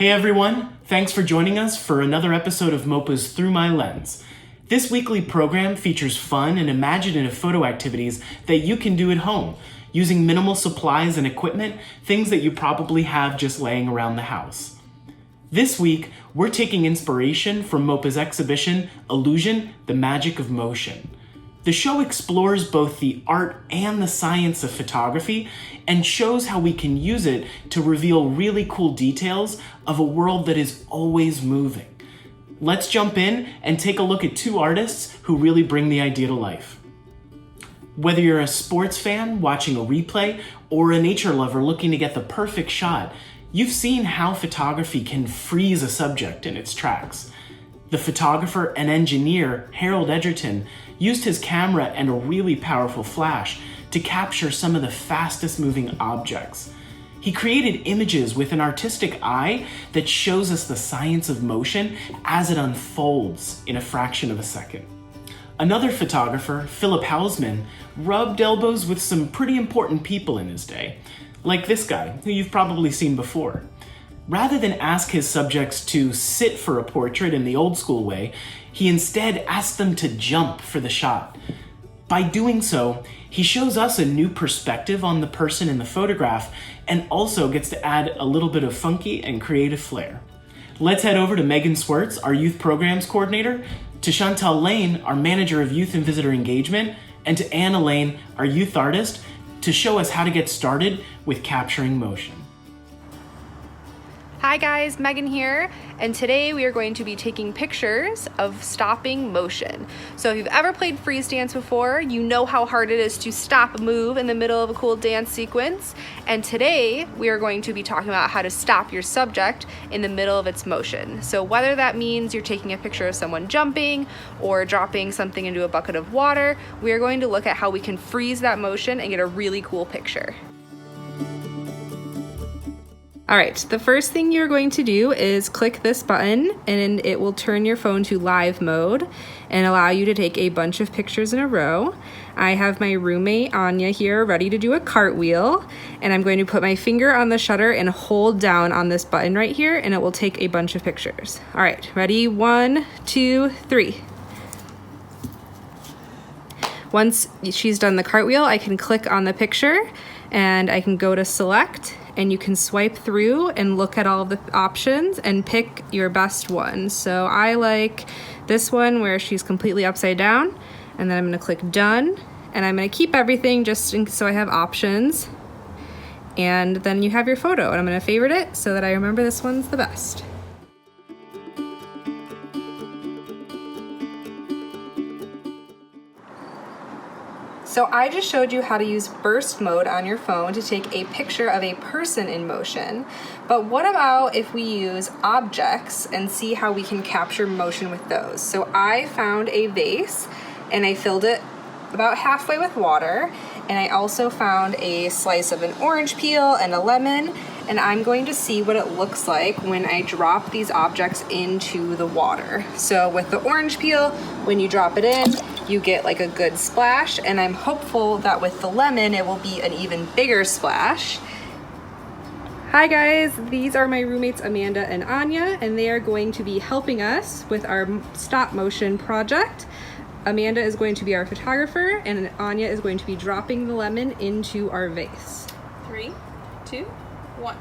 Hey everyone, thanks for joining us for another episode of MOPA's Through My Lens. This weekly program features fun and imaginative photo activities that you can do at home, using minimal supplies and equipment, things that you probably have just laying around the house. This week, we're taking inspiration from MOPA's exhibition, Illusion, the Magic of Motion. The show explores both the art and the science of photography and shows how we can use it to reveal really cool details of a world that is always moving. Let's jump in and take a look at two artists who really bring the idea to life. Whether you're a sports fan watching a replay or a nature lover looking to get the perfect shot, you've seen how photography can freeze a subject in its tracks. The photographer and engineer, Harold Edgerton, used his camera and a really powerful flash to capture some of the fastest moving objects. He created images with an artistic eye that shows us the science of motion as it unfolds in a fraction of a second. Another photographer, Phillip Halsman, rubbed elbows with some pretty important people in his day, like this guy, who you've probably seen before. Rather than ask his subjects to sit for a portrait in the old school way, he instead asked them to jump for the shot. By doing so, he shows us a new perspective on the person in the photograph and also gets to add a little bit of funky and creative flair. Let's head over to Megan Swerts, our youth programs coordinator, to Chantal Lane, our manager of youth and visitor engagement, and to Anna Lane, our youth artist, to show us how to get started with capturing motion. Hi guys, Megan here, and today we are going to be taking pictures of stopping motion. So if you've ever played freeze dance before, you know how hard it is to stop a move in the middle of a cool dance sequence. And today we are going to be talking about how to stop your subject in the middle of its motion. So whether that means you're taking a picture of someone jumping or dropping something into a bucket of water, we are going to look at how we can freeze that motion and get a really cool picture. All right, the first thing you're going to do is click this button and it will turn your phone to live mode and allow you to take a bunch of pictures in a row. I have my roommate Anya here ready to do a cartwheel, and I'm going to put my finger on the shutter and hold down on this button right here and it will take a bunch of pictures. All right, ready? 1, 2, 3. Once she's done the cartwheel, I can click on the picture and I can go to select, and you can swipe through and look at all of the options and pick your best one. So I like this one where she's completely upside down, and then I'm gonna click done, and I'm gonna keep everything just so I have options. And then you have your photo, and I'm gonna favorite it so that I remember this one's the best. So I just showed you how to use burst mode on your phone to take a picture of a person in motion. But what about if we use objects and see how we can capture motion with those? So I found a vase and I filled it about halfway with water. And I also found a slice of an orange peel and a lemon. And I'm going to see what it looks like when I drop these objects into the water. So with the orange peel, when you drop it in, you get like a good splash, and I'm hopeful that with the lemon, it will be an even bigger splash. Hi guys, these are my roommates Amanda and Anya, and they are going to be helping us with our stop motion project. Amanda is going to be our photographer, and Anya is going to be dropping the lemon into our vase. 3, 2, 1.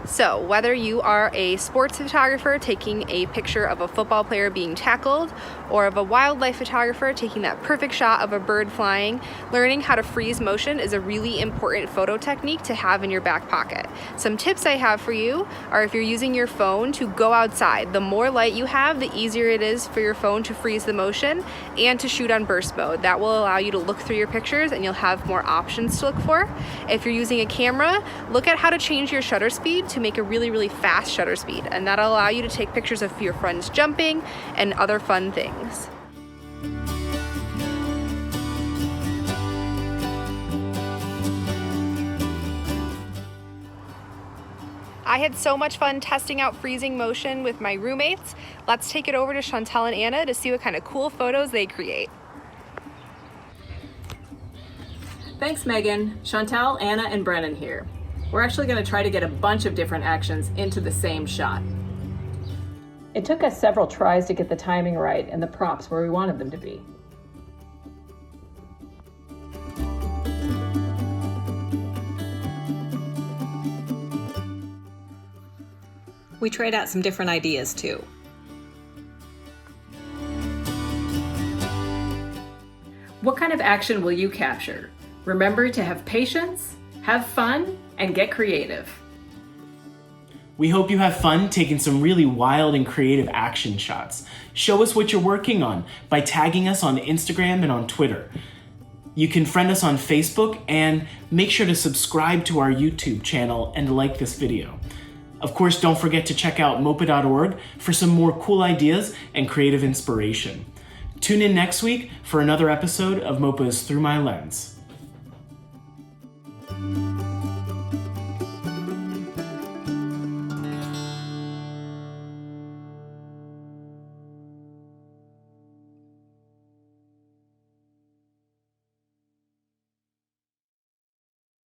So whether you are a sports photographer taking a picture of a football player being tackled, or of a wildlife photographer taking that perfect shot of a bird flying, learning how to freeze motion is a really important photo technique to have in your back pocket. Some tips I have for you are, if you're using your phone, to go outside. The more light you have, the easier it is for your phone to freeze the motion, and to shoot on burst mode. That will allow you to look through your pictures and you'll have more options to look for. If you're using a camera, look at how to change your shutter speed to make a really fast shutter speed, and that'll allow you to take pictures of your friends jumping and other fun things. I had so much fun testing out freezing motion with my roommates. Let's take it over to Chantal and Anna to see what kind of cool photos they create. Thanks, Megan. Chantal, Anna, and Brennan here. We're actually going to try to get a bunch of different actions into the same shot. It took us several tries to get the timing right and the props where we wanted them to be. We tried out some different ideas too. What kind of action will you capture? Remember to have patience, have fun, and get creative. We hope you have fun taking some really wild and creative action shots. Show us what you're working on by tagging us on Instagram and on Twitter. You can friend us on Facebook and make sure to subscribe to our YouTube channel and like this video. Of course, don't forget to check out MOPA.org for some more cool ideas and creative inspiration. Tune in next week for another episode of MOPA's Through My Lens.